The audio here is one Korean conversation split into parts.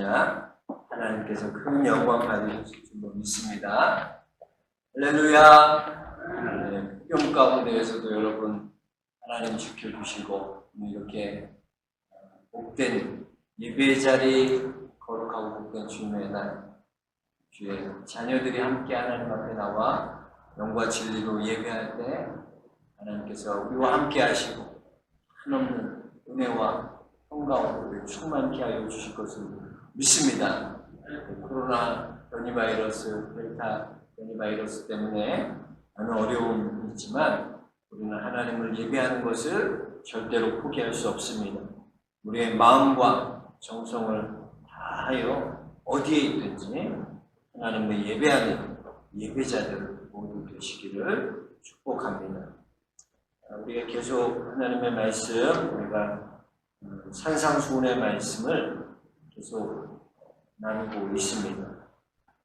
때마다 하나님께서 큰 영광 받으실 줄 믿습니다. 할렐루야. 흑염 가운데에서도 여러분 하나님 지켜주시고 이렇게 복된 예배의 자리 거룩하고 복된 주님의 날 주의 자녀들이 함께 하나님 앞에 나와 영과 진리로 예배할 때 하나님께서 우리와 함께 하시고 한없는 은혜와 평강으로 충만케 하여 주실 것을 믿습니다. 코로나 변이 바이러스, 델타 변이 바이러스 때문에 많은 어려움이 있지만 우리는 하나님을 예배하는 것을 절대로 포기할 수 없습니다. 우리의 마음과 정성을 다하여 어디에 있든지 하나님을 예배하는 예배자들 모두 되시기를 축복합니다. 우리가 계속 하나님의 말씀, 우리가 산상수훈의 말씀을 계속 나누고 있습니다.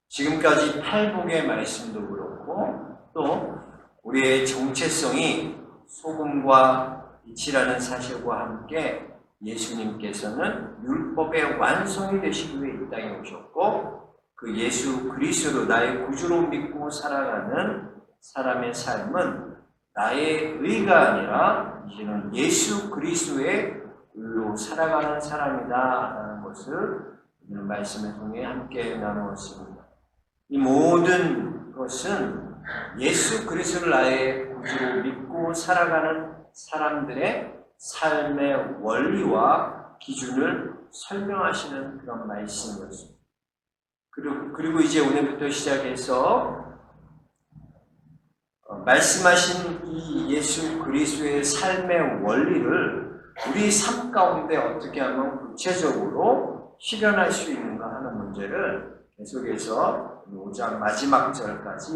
지금까지 팔복의 말씀도 그렇고 또 우리의 정체성이 소금과 빛이라는 사실과 함께 예수님께서는 율법의 완성이 되시기 위해 이 땅에 오셨고 그 예수 그리스도로 나의 구주로 믿고 살아가는 사람의 삶은 나의 의가 아니라 이제는 예수 그리스도의 의로 살아가는 사람이다라는 것을 오늘 말씀을 통해 함께 나누었습니다. 이 모든 것은 예수 그리스도를 나의 구주로 믿고 살아가는 사람들의 삶의 원리와 기준을 설명하시는 그런 말씀이었습니다. 그리고 이제 오늘부터 시작해서 말씀하신 이 예수 그리스도의 삶의 원리를 우리 삶 가운데 어떻게 하면 구체적으로 실현할 수 있는가 하는 문제를 계속해서 5장 마지막 절까지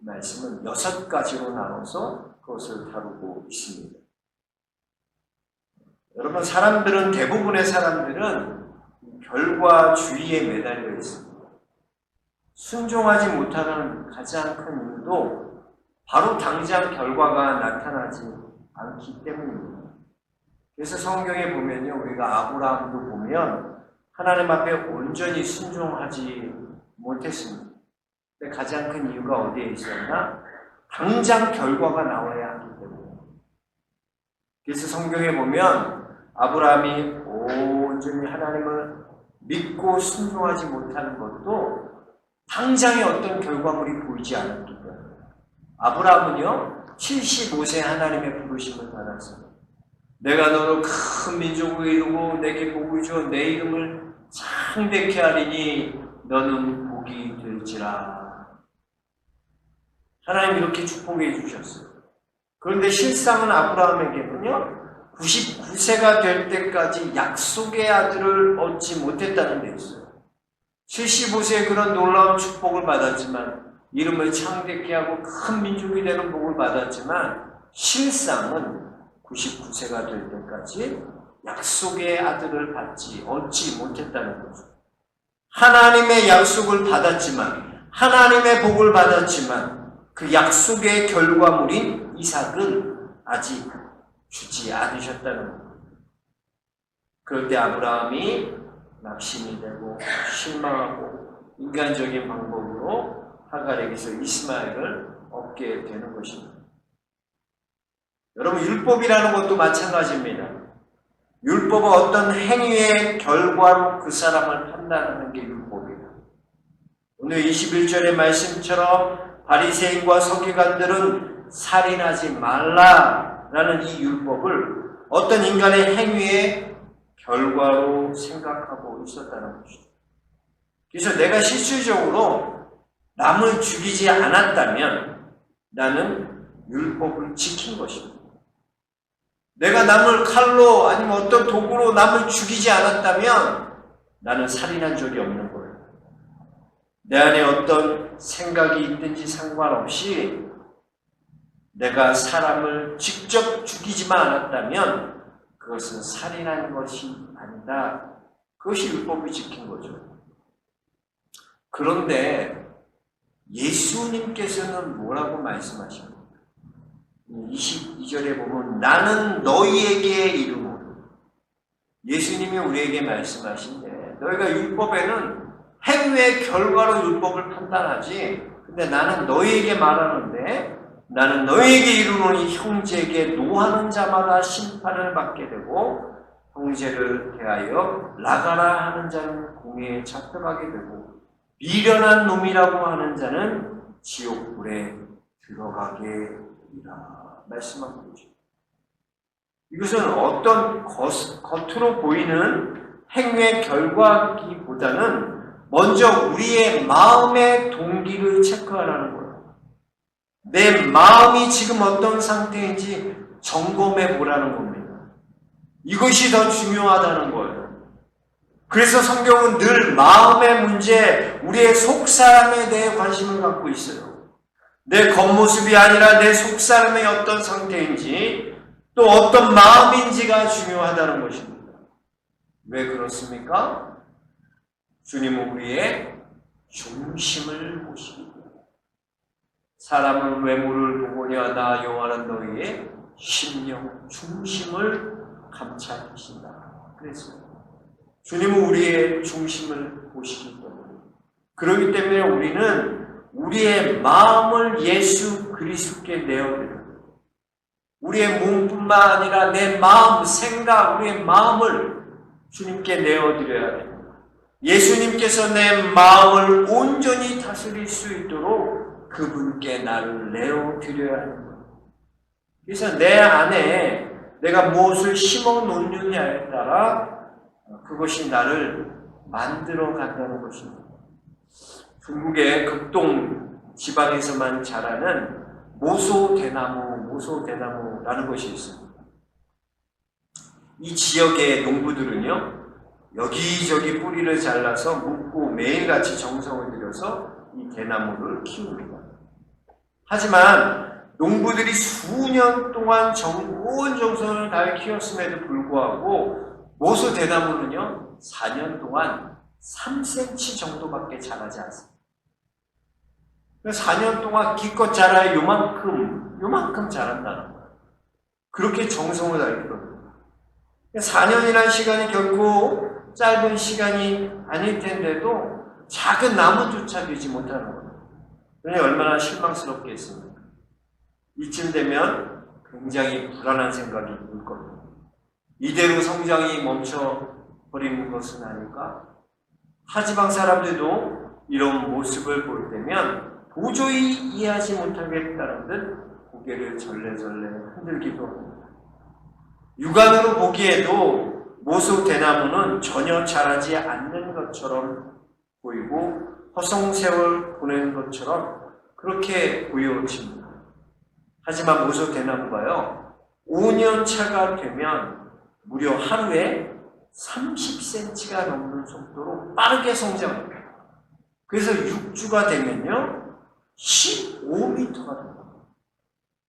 말씀은 6가지로 나눠서 그것을 다루고 있습니다. 여러분, 대부분의 사람들은 결과주의에 매달려 있습니다. 순종하지 못하는 가장 큰 이유도 바로 당장 결과가 나타나지 않기 때문입니다. 그래서 성경에 보면요, 우리가 아브라함도 보면 하나님 앞에 온전히 순종하지 못했습니다. 근데 가장 큰 이유가 어디에 있었나? 당장 결과가 나와야 하기 때문에. 그래서 성경에 보면 아브라함이 온전히 하나님을 믿고 순종하지 못하는 것도 당장의 어떤 결과물이 보이지 않았기 때문에. 아브라함은요, 75세 하나님의 부르심을 받았습니다. 내가 너를 큰 민족으로 이루고 내게 복을 주어 내 이름을 창대케 하리니 너는 복이 될지라. 하나님 이렇게 축복해 주셨어요. 그런데 실상은 아브라함에게는요, 99세가 될 때까지 약속의 아들을 얻지 못했다는 데 있어요. 75세에 그런 놀라운 축복을 받았지만 이름을 창대케 하고 큰 민족이 되는 복을 받았지만 실상은 99세가 될 때까지 약속의 아들을 얻지 못했다는 거죠. 하나님의 약속을 받았지만 하나님의 복을 받았지만 그 약속의 결과물인 이삭을 아직 주지 않으셨다는 거예요. 그럴 때 아브라함이 낙심이 되고 실망하고 인간적인 방법으로 하갈에게서 이스마엘을 얻게 되는 것입니다. 여러분, 율법이라는 것도 마찬가지입니다. 율법은 어떤 행위의 결과로 그 사람을 판단하는 게 율법이에요. 오늘 21절의 말씀처럼 바리새인과 서기관들은 살인하지 말라라는 이 율법을 어떤 인간의 행위의 결과로 생각하고 있었다는 것이죠. 그래서 내가 실질적으로 남을 죽이지 않았다면 나는 율법을 지킨 것입니다. 내가 남을 칼로 아니면 어떤 도구로 남을 죽이지 않았다면 나는 살인한 적이 없는 거예요. 내 안에 어떤 생각이 있든지 상관없이 내가 사람을 직접 죽이지만 않았다면 그것은 살인한 것이 아니다. 그것이 율법을 지킨 거죠. 그런데 예수님께서는 뭐라고 말씀하십니까? 22절에 보면 나는 너희에게 이르노니 예수님이 우리에게 말씀하신데 너희가 율법에는 행위의 결과로 율법을 판단하지. 근데 나는 너희에게 말하는데 나는 너희에게 이르노니 형제에게 노하는 자마다 심판을 받게 되고 형제를 대하여 나가라 하는 자는 공회에 잡혀가게 되고 미련한 놈이라고 하는 자는 지옥불에 들어가게 되리라 말씀하고 있죠. 이것은 어떤 겉으로 보이는 행위의 결과기보다는 먼저 우리의 마음의 동기를 체크하라는 거예요. 내 마음이 지금 어떤 상태인지 점검해 보라는 겁니다. 이것이 더 중요하다는 거예요. 그래서 성경은 늘 마음의 문제, 우리의 속사람에 대해 관심을 갖고 있어요. 내 겉모습이 아니라 내 속사람의 어떤 상태인지 또 어떤 마음인지가 중요하다는 것입니다. 왜 그렇습니까? 주님은 우리의 중심을 보시기 때문에 사람은 외모를 보고냐 나 여호와는 너희의 심령 중심을 감찰하신다. 그래서 주님은 우리의 중심을 보시기 때문에 그렇기 때문에 우리는 우리의 마음을 예수 그리스도께 내어드려요. 우리의 몸뿐만 아니라 내 마음, 생각, 우리의 마음을 주님께 내어드려야 됩니다. 예수님께서 내 마음을 온전히 다스릴 수 있도록 그분께 나를 내어드려야 하는 거예요. 그래서 내 안에 내가 무엇을 심어 놓느냐에 따라 그것이 나를 만들어 간다는 것입니다. 중국의 극동 지방에서만 자라는 모소대나무라는 것이 있습니다. 이 지역의 농부들은요, 여기저기 뿌리를 잘라서 묻고 매일같이 정성을 들여서 이 대나무를 키웁니다. 하지만 농부들이 수년 동안 온 정성을 다해 키웠음에도 불구하고 모소대나무는요, 4년 동안 3cm 정도밖에 자라지 않습니다. 4년 동안 기껏 자라야 요만큼 자란다는 거예요. 그렇게 정성을 다했거든요. 4년이라는 시간이 결코 짧은 시간이 아닐 텐데도 작은 나무조차 되지 못하는 거예요. 그러니 얼마나 실망스럽겠습니까? 이쯤 되면 굉장히 불안한 생각이 들 겁니다. 이대로 성장이 멈춰버리는 것은 아닐까? 하지방 사람들도 이런 모습을 볼 때면 도저히 이해하지 못하겠다는 듯 고개를 절레절레 흔들기도 합니다. 육안으로 보기에도 모소대나무는 전혀 자라지 않는 것처럼 보이고 허송세월 보낸 것처럼 그렇게 보여집니다. 하지만 모소대나무가요, 5년 차가 되면 무려 하루에 30cm가 넘는 속도로 빠르게 성장합니다. 그래서 6주가 되면요 15m가 됩니다.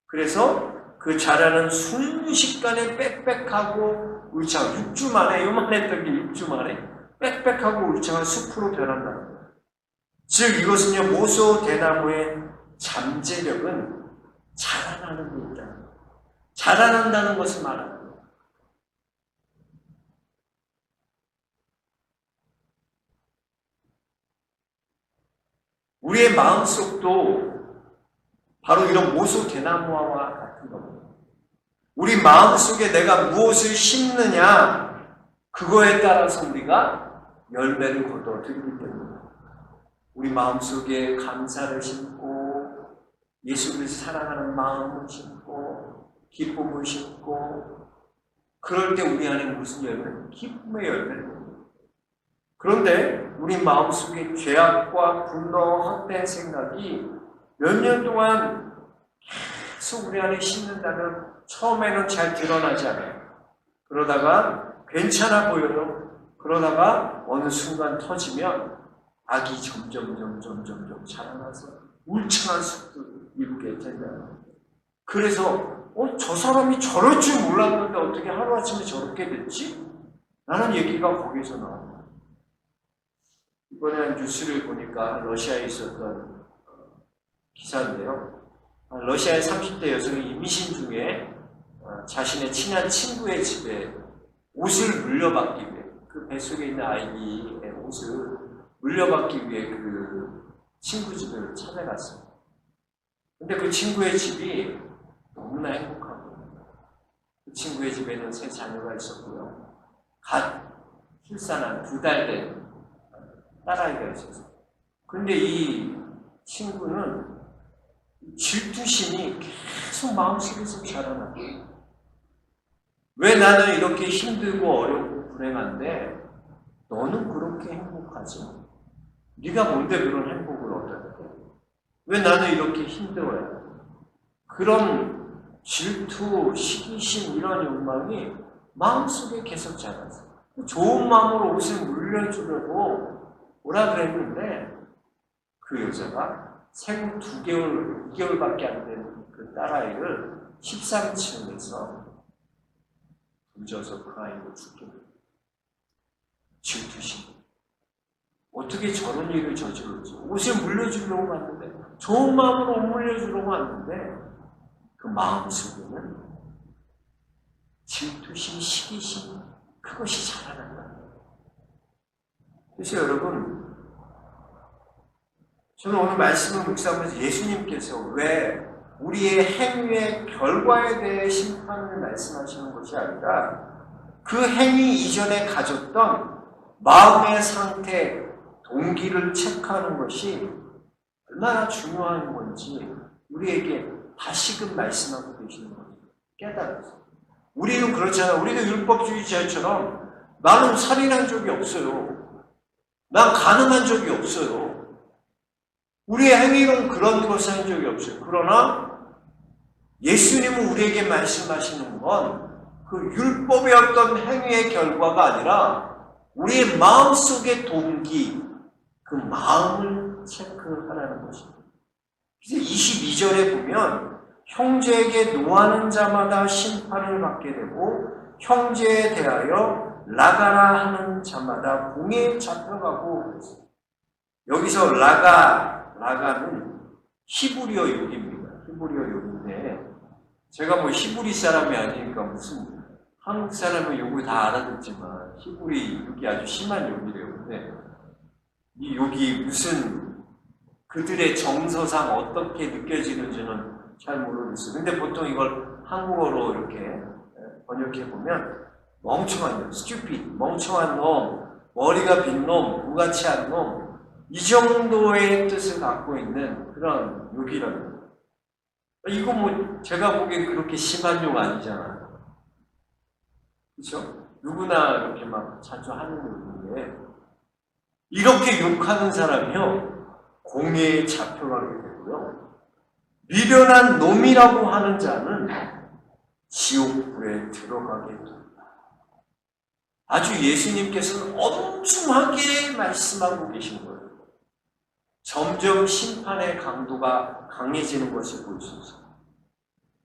그래서 그 자라는 순식간에 빽빽하고 울창한 6주 만에 요만했던 게 6주 만에 빽빽하고 울창한 숲으로 변한다는 거예요. 즉 이것은요 모소대나무의 잠재력은 자라나는 게 있다는 거예요. 자라난다는 것을 말합니다. 우리의 마음속도 바로 이런 모소대나무와 같은 겁니다. 우리 마음속에 내가 무엇을 심느냐 그거에 따라서 우리가 열매를 거둬들이기 때문에 우리 마음속에 감사를 심고 예수 그리스도 사랑하는 마음을 심고 기쁨을 심고 그럴 때 우리 안에 무슨 열매? 기쁨의 열매를 거둬요. 그런데 우리 마음속에 죄악과 분노, 헛된 생각이 몇 년 동안 계속 우리 안에 심는다면 처음에는 잘 드러나지 않아요. 그러다가 괜찮아 보여도 그러다가 어느 순간 터지면 악이 점점 자라나서 울창한 숲을 이루게 된다. 그래서 저 사람이 저럴 줄 몰랐는데 어떻게 하루아침에 저렇게 됐지? 라는 얘기가 거기서 나옵니다. 이번에 뉴스를 보니까 러시아에 있었던 기사인데요. 러시아의 30대 여성이 임신 중에 자신의 친한 친구의 집에 옷을 물려받기 위해 그 뱃속에 있는 아이의 옷을 물려받기 위해 그 친구 집을 찾아갔어요. 근데 그 친구의 집이 너무나 행복하고, 그 친구의 집에는 3 자녀가 있었고요. 갓 출산한 2달 된 딸아이가 있었어요. 근데 이 친구는 질투심이 계속 마음속에서 자라나고, 왜 나는 이렇게 힘들고 어렵고 불행한데 너는 그렇게 행복하지? 네가 뭔데 그런 행복을 얻었대? 왜 나는 이렇게 힘들어야? 그런 질투, 시기심 이런 욕망이 마음속에 계속 자랐어요. 좋은 마음으로 옷을 물려주려고 오라 그랬는데 그 여자가 생후 2개월밖에 안 된 그 딸아이를 13층에서 던져서 그 아이를 죽게 됩니다. 질투심. 어떻게 저런 일을 저질렀지? 옷을 물려주려고 왔는데, 좋은 마음으로 옷 물려주려고 왔는데, 그 마음 속에는 질투심, 시기심, 그것이 자라난다. 그래서 여러분, 저는 오늘 말씀을 묵상하면서 예수님께서 왜 우리의 행위의 결과에 대해 심판을 말씀하시는 것이 아니라 그 행위 이전에 가졌던 마음의 상태, 동기를 체크하는 것이 얼마나 중요한 건지 우리에게 다시금 말씀하고 계시는 거죠. 깨달았어요. 우리는 그렇잖아. 우리도 율법주의자처럼 나는 살인한 적이 없어요. 난 가늠한 적이 없어요. 우리의 행위는 그런 것을 한 적이 없어요. 그러나 예수님은 우리에게 말씀하시는 건 그 율법의 어떤 행위의 결과가 아니라 우리의 마음속의 동기, 그 마음을 체크하라는 것입니다. 그래서 22절에 보면 형제에게 노하는 자마다 심판을 받게 되고 형제에 대하여 나가라 하는 자마다 공에 잡혀가고 그랬어요. 여기서 라가는 히브리어 욕입니다. 히브리어 욕인데 제가 뭐 히브리 사람이 아니니까 무슨 한국 사람은 욕을 다 알아듣지만 히브리 욕이 아주 심한 욕이래요. 근데 이 욕이 무슨 그들의 정서상 어떻게 느껴지는지는 잘 모르겠어요. 근데 보통 이걸 한국어로 이렇게 번역해보면 멍청한 놈, stupid, 멍청한 놈, 머리가 빈 놈, 무가치한 놈, 이 정도의 뜻을 갖고 있는 그런 욕이라는 거예요. 이거 뭐 제가 보기엔 그렇게 심한 욕 아니잖아요. 그렇죠? 누구나 이렇게 막 자주 하는 욕인데 이렇게 욕하는 사람이요 공회에 잡혀가게 되고요. 미련한 놈이라고 하는 자는 지옥불에 들어가게 됩니다. 아주 예수님께서는 엄중하게 말씀하고 계신 거예요. 점점 심판의 강도가 강해지는 것을 볼 수 있어요.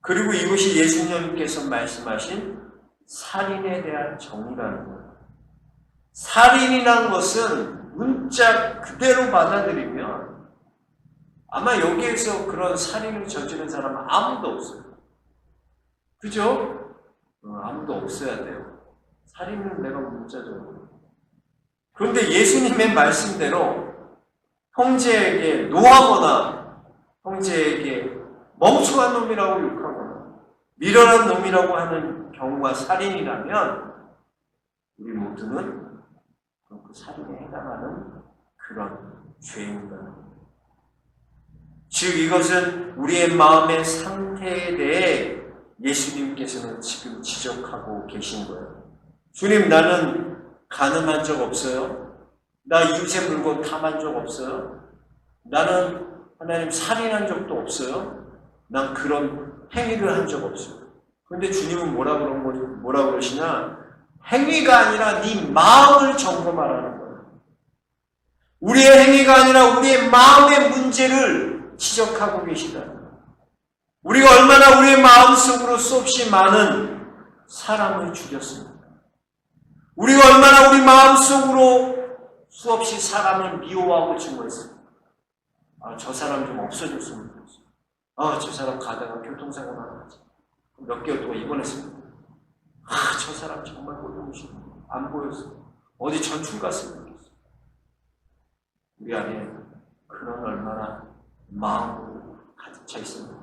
그리고 이것이 예수님께서 말씀하신 살인에 대한 정의라는 거예요. 살인이라는 것은 문자 그대로 받아들이면 아마 여기에서 그런 살인을 저지른 사람은 아무도 없어요. 그죠? 아무도 없어야 돼요. 살인은 내가 문자적으로. 그런데 예수님의 말씀대로 형제에게 노하거나 형제에게 멍청한 놈이라고 욕하거나 미련한 놈이라고 하는 경우가 살인이라면 우리 모두는 그 살인에 해당하는 그런 죄인이다. 즉 이것은 우리의 마음의 상태에 대해 예수님께서는 지금 지적하고 계신 거예요. 주님, 나는 간음한 적 없어요. 나 이웃의 물건 탐한 적 없어요. 나는 하나님 살인한 적도 없어요. 난 그런 행위를 한 적 없어요. 그런데 주님은 뭐라 그러시냐? 행위가 아니라 네 마음을 점검하라는 거예요. 우리의 행위가 아니라 우리의 마음의 문제를 지적하고 계시다는 거예요. 우리가 얼마나 우리의 마음속으로 수없이 많은 사람을 죽였습니까? 우리가 얼마나 우리 마음속으로 수없이 사람을 미워하고 증오했습니까? 저 사람 좀 없어졌으면 좋겠어. 저 사람 가다가 교통사고 나가지. 몇 개월 동안 입원했습니다. 저 사람 정말 보이고 싶어. 안 보였어. 어디 전출 갔으면 좋겠어. 우리 안에 그런 얼마나 마음으로 가득 차 있습니다.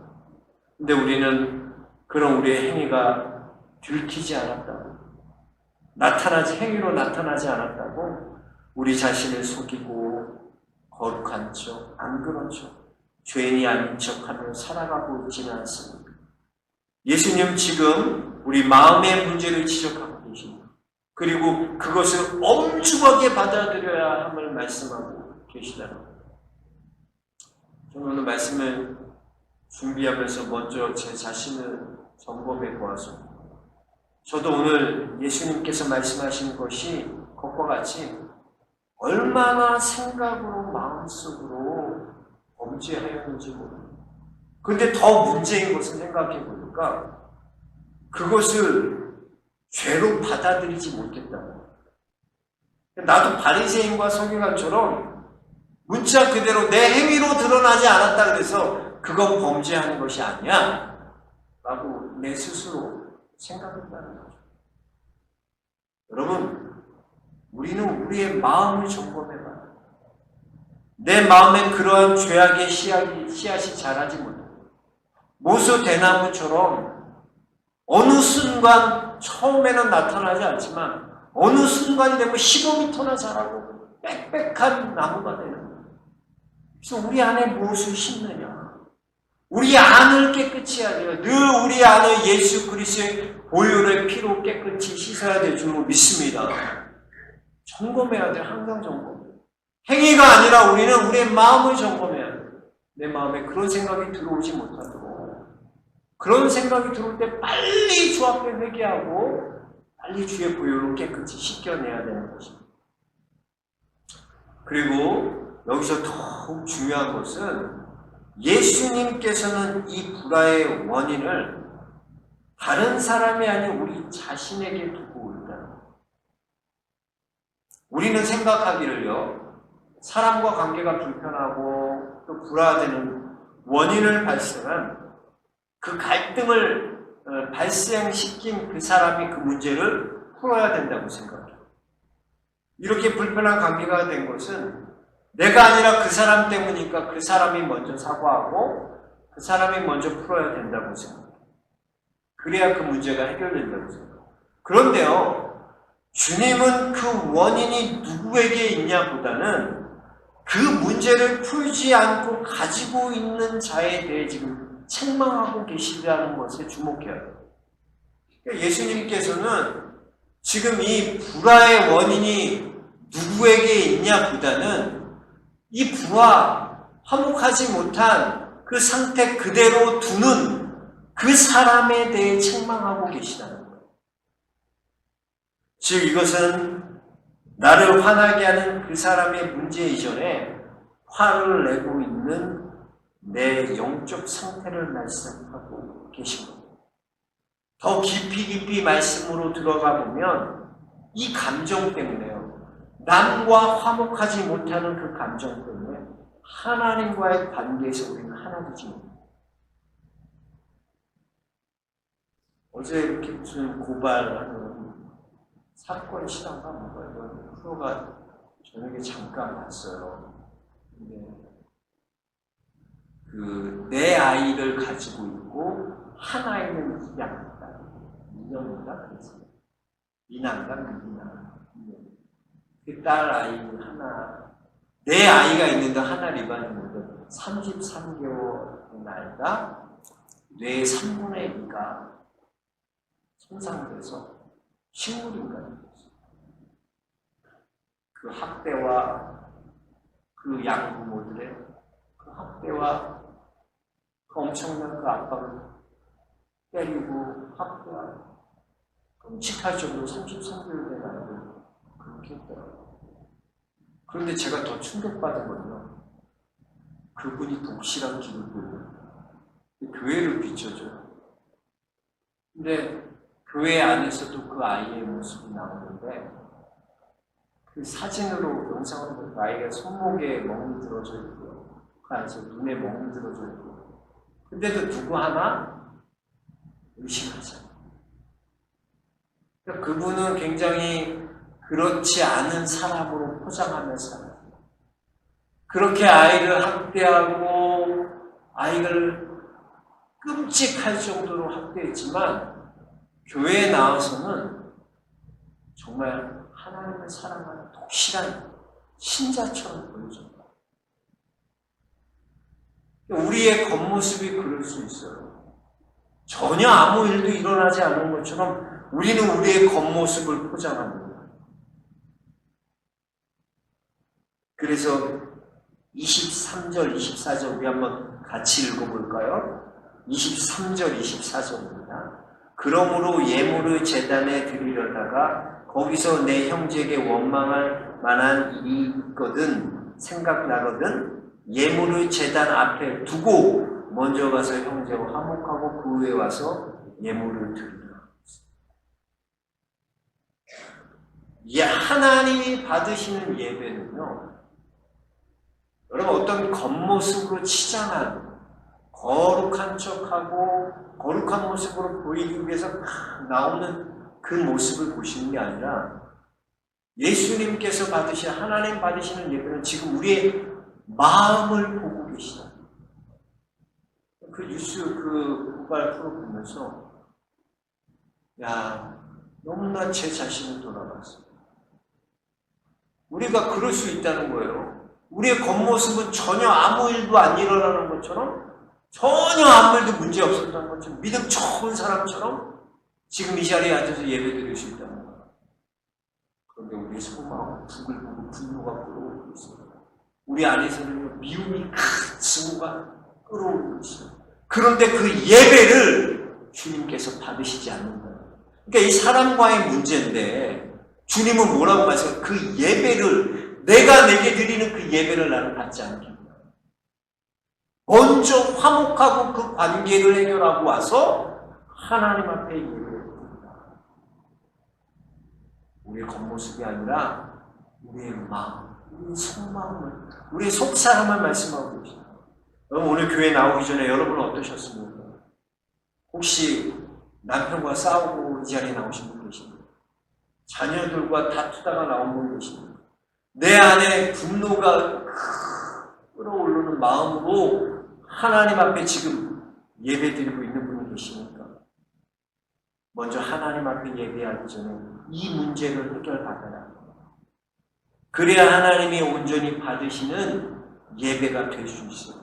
근데 우리는 그런 우리의 행위가 들키지 않았다고, 행위로 나타나지 않았다고 우리 자신을 속이고 거룩한 척, 안 그런 척, 죄인이 아닌 척하며 살아가고 있지는 않습니다. 예수님 지금 우리 마음의 문제를 지적하고 계십니다. 그리고 그것을 엄중하게 받아들여야 함을 말씀하고 계시다는 겁니다. 저는 오늘 말씀을 준비하면서 먼저 제 자신을 점검해 보았습니다. 저도 오늘 예수님께서 말씀하신 것이 것과 같이 얼마나 생각으로 마음속으로 범죄하였는지 모릅니다. 그런데 더 문제인 것을 생각해 보니까 그것을 죄로 받아들이지 못했다는 거예요. 나도 바리새인과 서기관처럼 문자 그대로 내 행위로 드러나지 않았다 그래서 그건 범죄하는 것이 아니야 라고 내 스스로 생각한다는 거죠. 여러분, 우리는 우리의 마음을 점검해봐요. 내 마음에 그러한 죄악의 씨앗이 자라지 못하고 모수 대나무처럼 어느 순간 처음에는 나타나지 않지만 어느 순간이 되면 15m나 자라고 빽빽한 나무가 되는 거예요. 그래서 우리 안에 무엇을 심느냐? 우리 안을 깨끗이 해야 돼요. 늘 우리 안을 예수 그리스도의 보혈의 피로 깨끗이 씻어야 될 줄로 믿습니다. 점검해야 돼요. 항상 점검. 행위가 아니라 우리는 우리의 마음을 점검해야 돼요. 내 마음에 그런 생각이 들어오지 못하도록, 그런 생각이 들어올 때 빨리 주 앞에 회개하고 빨리 주의 보혈로 깨끗이 씻겨내야 되는 것입니다. 그리고 여기서 더욱 중요한 것은 예수님께서는 이 불화의 원인을 다른 사람이 아닌 우리 자신에게 두고 있다는 거예요. 우리는 생각하기를요, 사람과 관계가 불편하고 또 불화되는 원인을 발생한 그 갈등을 발생시킨 그 사람이 그 문제를 풀어야 된다고 생각해요. 이렇게 불편한 관계가 된 것은 내가 아니라 그 사람 때문이니까 그 사람이 먼저 사과하고 그 사람이 먼저 풀어야 된다고 생각해요. 그래야 그 문제가 해결된다고 생각해요. 그런데요, 주님은 그 원인이 누구에게 있냐보다는 그 문제를 풀지 않고 가지고 있는 자에 대해 지금 책망하고 계시다는 것에 주목해야 돼요. 예수님께서는 지금 이 불화의 원인이 누구에게 있냐보다는 이 불화, 화목하지 못한 그 상태 그대로 두는 그 사람에 대해 책망하고 계시다는 거예요. 즉 이것은 나를 화나게 하는 그 사람의 문제 이전에 화를 내고 있는 내 영적 상태를 말씀하고 계신 겁니다. 더 깊이 말씀으로 들어가 보면 이 감정 때문에요. 남과 화목하지 못하는 그 감정 때문에 하나님과의 관계에서 우리는 하나 되지 못해요. 어제 이렇게 무슨 고발하는 사건 실화가 뭔가 이런 프로가 저녁에 잠깐 봤어요. 근데 내 아이를 가지고 있고 한 아이는 입양했다. 2년인가 그랬어요. 미남인가 미남. 그 딸 아이 하나, 내 아이가 있는데 하나 리반이 있는데 33개월 된 아이가 뇌 3분의 2가 손상돼서 식물인간이 됐어요. 그 학대와 그 양부모들의 그 학대와 그 엄청난 그 압박을 때리고 학대하고 끔찍할 정도로 33개월 된 아이를 그렇게 했더라고요. 그런데 제가 더 충격받은 건요, 그분이 독실한 기독교예요. 교회를 비춰줘요. 근데 교회 안에서도 그 아이의 모습이 나오는데 그 사진으로 영상으로 그 아이가 손목에 멍이 들어져 있고요. 그 안에서 눈에 멍이 들어져 있고, 근데도 누구 하나 의심하잖아요. 그러니까 그분은 굉장히 그렇지 않은 사람으로 포장하며 살아요. 그렇게 아이를 학대하고 아이를 끔찍할 정도로 학대했지만 교회에 나와서는 정말 하나님을 사랑하는 독실한 신자처럼 보여줍니다. 우리의 겉모습이 그럴 수 있어요. 전혀 아무 일도 일어나지 않은 것처럼 우리는 우리의 겉모습을 포장합니다. 그래서 23절, 24절 우리 한번 같이 읽어볼까요? 23절, 24절입니다. 그러므로 예물을 제단에 드리려다가 거기서 내 형제에게 원망할 만한 일이 있거든 생각나거든 예물을 제단 앞에 두고 먼저 가서 형제와 화목하고 그 후에 와서 예물을 드리라. 하나님이 받으시는 예배는요, 여러분 어떤 겉모습으로 치장한 거룩한 척하고 거룩한 모습으로 보이기 위해서 막 나오는 그 모습을 보시는 게 아니라 예수님께서 받으시는 하나님 받으시는 예배는 지금 우리의 마음을 보고 계시다. 그 뉴스 그 고발 프로 보면서 너무나 제 자신을 돌아봤어요. 우리가 그럴 수 있다는 거예요. 우리의 겉모습은 전혀 아무 일도 안 일어나는 것처럼 전혀 아무 일도 문제 없었다는 것처럼 믿음 좋은 사람처럼 지금 이 자리에 앉아서 예배드릴 수 있다는 거예요. 그런데 우리의 속마음은 부글부글 분노가 끓어오르고 있습니다. 우리 안에서는 미움이 큰 증오가 끓어오르고 있어요. 그런데 그 예배를 주님께서 받으시지 않는 거예요. 그러니까 이 사람과의 문제인데 주님은 뭐라고 말씀하세요? 그 예배를 내가 내게 드리는 그 예배를 나는 받지 않겠다. 먼저 화목하고 그 관계를 해결하고 와서 하나님 앞에 예배를 드린다. 우리의 겉모습이 아니라 우리의 마음, 우리의 속마음을, 우리의 속사람을 말씀하고 계십니다. 여러분 오늘 교회 나오기 전에 여러분은 어떠셨습니까? 혹시 남편과 싸우고 이 자리에 나오신 분 계십니까? 자녀들과 다투다가 나온 분 계십니까? 내 안에 분노가 끓어오르는 마음으로 하나님 앞에 지금 예배드리고 있는 분이 계십니까? 먼저 하나님 앞에 예배하기 전에 이 문제를 해결받아라. 그래야 하나님이 온전히 받으시는 예배가 될 수 있어요.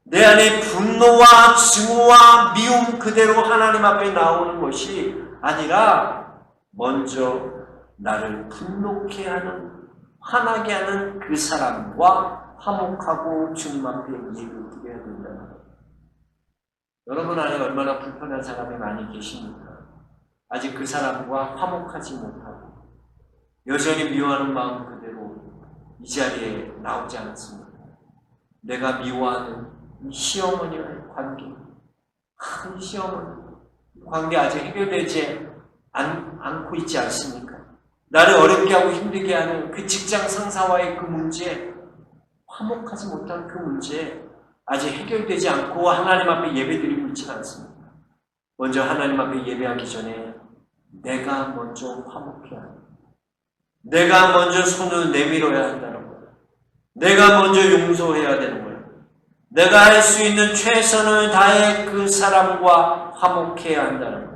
내 안에 분노와 증오와 미움 그대로 하나님 앞에 나오는 것이 아니라 먼저 나를 분노케 하는, 화나게 하는 그 사람과 화목하고 주님 앞에 예배를 드려야 된다는 거예요. 여러분 안에 얼마나 불편한 사람이 많이 계십니까? 아직 그 사람과 화목하지 못하고 여전히 미워하는 마음 그대로 이 자리에 나오지 않았습니다. 내가 미워하는 이 시어머니와의 관계, 이 시어머니 관계 아직 해결되지 않고 있지 않습니까? 나를 어렵게 하고 힘들게 하는 그 직장 상사와의 그 문제, 화목하지 못한 그 문제 아직 해결되지 않고 하나님 앞에 예배드리고 있지는 않습니다. 먼저 하나님 앞에 예배하기 전에 내가 먼저 화목해야 합니다. 내가 먼저 손을 내밀어야 한다는 거예요. 내가 먼저 용서해야 되는 거예요. 내가 할 수 있는 최선을 다해 그 사람과 화목해야 한다는 거예요.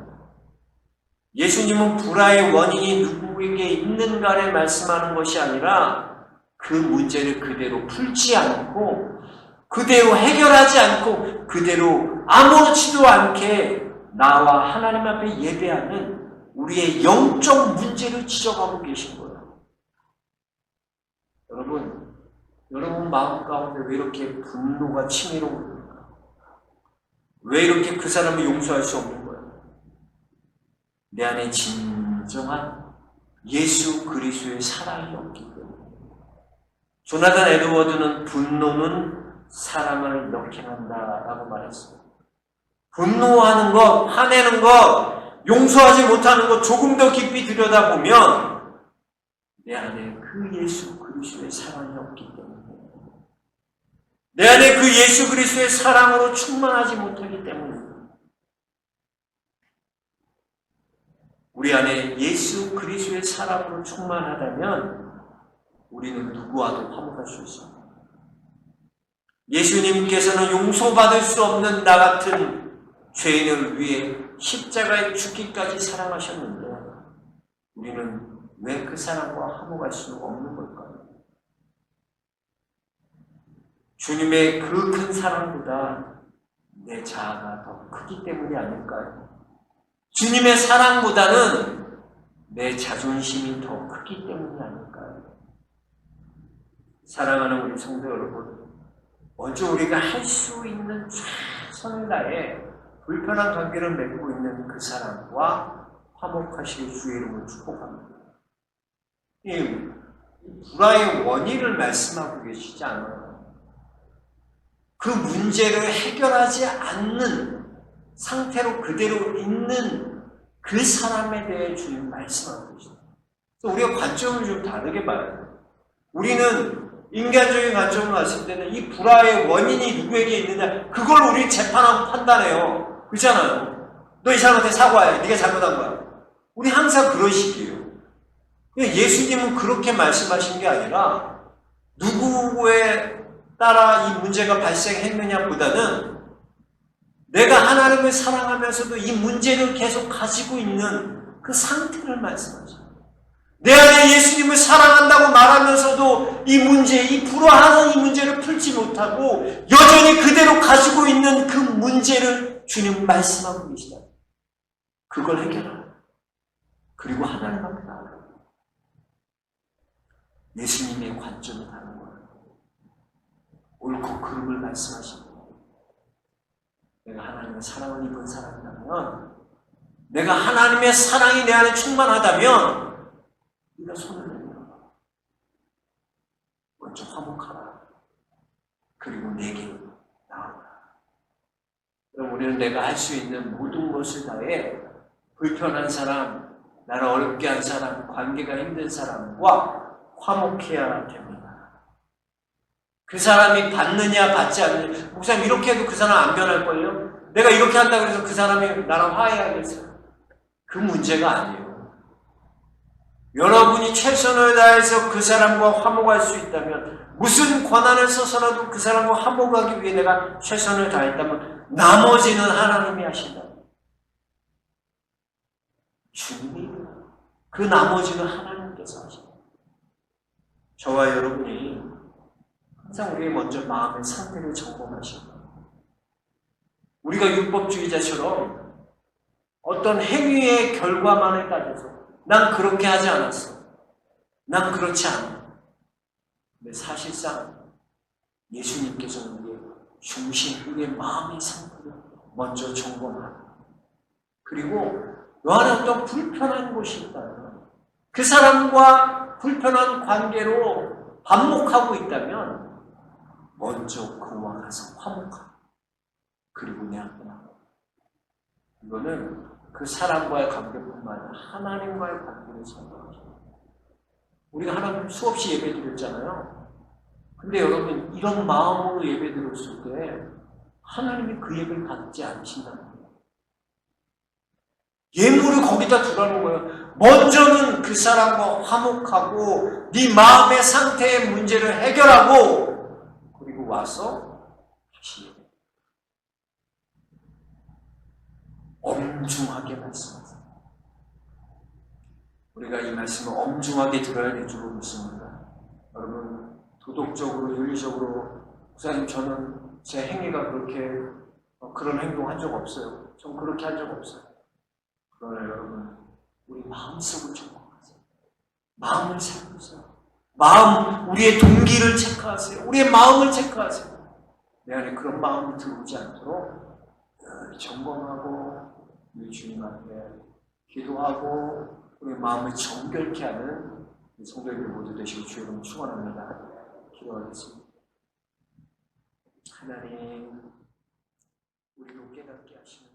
예수님은 불화의 원인이 누구에게 있는가를 말씀하는 것이 아니라 그 문제를 그대로 풀지 않고 그대로 해결하지 않고 그대로 아무렇지도 않게 나와 하나님 앞에 예배하는 우리의 영적 문제를 지적하고 계신 거예요. 여러분 마음 가운데 왜 이렇게 분노가 치밀어옵니까? 왜 이렇게 그 사람을 용서할 수 없는 거예요? 내 안에 진정한 예수 그리스도의 사랑이 없기 때문에. 조나단 에드워드는 분노는 사랑을 역행한다라고 말했습니다. 분노하는 것, 화내는 것, 용서하지 못하는 것 조금 더 깊이 들여다보면 내 안에 그 예수 그리스도의 사랑이 없기 때문에, 내 안에 그 예수 그리스도의 사랑으로 충만하지 못하기 때문에, 우리 안에 예수 그리스도의 사랑으로 충만하다면 우리는 누구와도 화목할 수 있습니다. 예수님께서는 용서받을 수 없는 나 같은 죄인을 위해 십자가에 죽기까지 사랑하셨는데 우리는 왜 그 사랑과 화목할 수 없는 걸까요? 주님의 그 큰 사랑보다 내 자아가 더 크기 때문이 아닐까요? 주님의 사랑보다는 내 자존심이 더 크기 때문이 아닐까요? 사랑하는 우리 성도 여러분, 먼저 우리가 할 수 있는 최선을 다해 불편한 관계를 맺고 있는 그 사람과 화목하시길 주의 이름으로 축복합니다. 이 불화의 원인을 말씀하고 계시지 않아요. 그 문제를 해결하지 않는 상태로 그대로 있는 그 사람에 대해 주님 말씀하고 계십니다. 우리가 관점을 좀 다르게 봐야 돼요. 우리는 인간적인 관점을 봤을 때는 이 불화의 원인이 누구에게 있느냐 그걸 우리 재판하고 판단해요. 그렇잖아요. 너 이 사람한테 사과해. 네가 잘못한 거야. 우리 항상 그런 식이에요. 예수님은 그렇게 말씀하신 게 아니라 누구에 따라 이 문제가 발생했느냐 보다는 내가 하나님을 사랑하면서도 이 문제를 계속 가지고 있는 그 상태를 말씀하죠. 내 안에 예수님을 사랑한다고 말하면서도 이 문제, 이 불화하는 이 문제를 풀지 못하고 여전히 그대로 가지고 있는 그 문제를 주님 말씀하고 계시다. 그걸 해결하라. 그리고 하나님 앞에 나아가라. 예수님의 관점이 다른 거예요. 옳고 그름을 말씀하시고 내가 하나님의 사랑을 입은 사람이라면 내가 하나님의 사랑이 내 안에 충만하다면 네가 손을 내밀어 먼저 화목하라. 그리고 내게 나오라. 그럼 우리는 내가 할 수 있는 모든 것을 다해 불편한 사람, 나를 어렵게 한 사람, 관계가 힘든 사람과 화목해야 됩니다. 그 사람이 받느냐 받지 않느냐 목사님 이렇게 해도 그 사람 안 변할걸요? 내가 이렇게 한다고 해서 그 사람이 나랑 화해하겠어요? 그 문제가 아니에요. 여러분이 최선을 다해서 그 사람과 화목할 수 있다면 무슨 권한을 써서라도 그 사람과 화목하기 위해 내가 최선을 다했다면 나머지는 하나님이 하신다. 주님이 그 나머지는 하나님께서 하신다. 저와 여러분이 항상 우리의 먼저 마음의 상태를 점검하시고 우리가 율법주의자처럼 어떤 행위의 결과만을 따져서 난 그렇게 하지 않았어. 난 그렇지 않아. 근데 사실상 예수님께서는 우리의 중심, 우리의 마음의 상태를 먼저 점검하고 그리고 너 안에 어떤 불편한 곳이 있다면 그 사람과 불편한 관계로 반목하고 있다면 먼저 그와 가서 화목하고 그리고 내 앞에 나가. 이거는 그 사람과의 관계뿐만 아니라 하나님과의 관계를 선택하죠. 우리가 하나님 수없이 예배 드렸잖아요. 근데 여러분 이런 마음으로 예배 드렸을 때 하나님이 그 예배를 받지 않으신다는 거예요. 예물을 거기다 두라는 거예요. 먼저는 그 사람과 화목하고 네 마음의 상태의 문제를 해결하고 그리고 와서 다시 예배. 엄중하게 말씀하세요. 우리가 이 말씀을 엄중하게 들어야 될 줄 믿습니다. 여러분 도덕적으로 윤리적으로 목사님 저는 제 행위가 그렇게 그런 행동한 적 없어요. 전 그렇게 한 적 없어요. 그러나 여러분 우리 마음속을 점검하세요. 마음을 살피세요. 마음 우리의 동기를 체크하세요. 우리의 마음을 체크하세요. 내 안에 그런 마음이 들어오지 않도록 점검하고 우리 주님 앞에 기도하고 우리 마음을 정결케 하는 성도님들 모두 되시고 주여를 축원합니다. 기도하겠습니다. 하나님, 우리로 깨닫게 하시는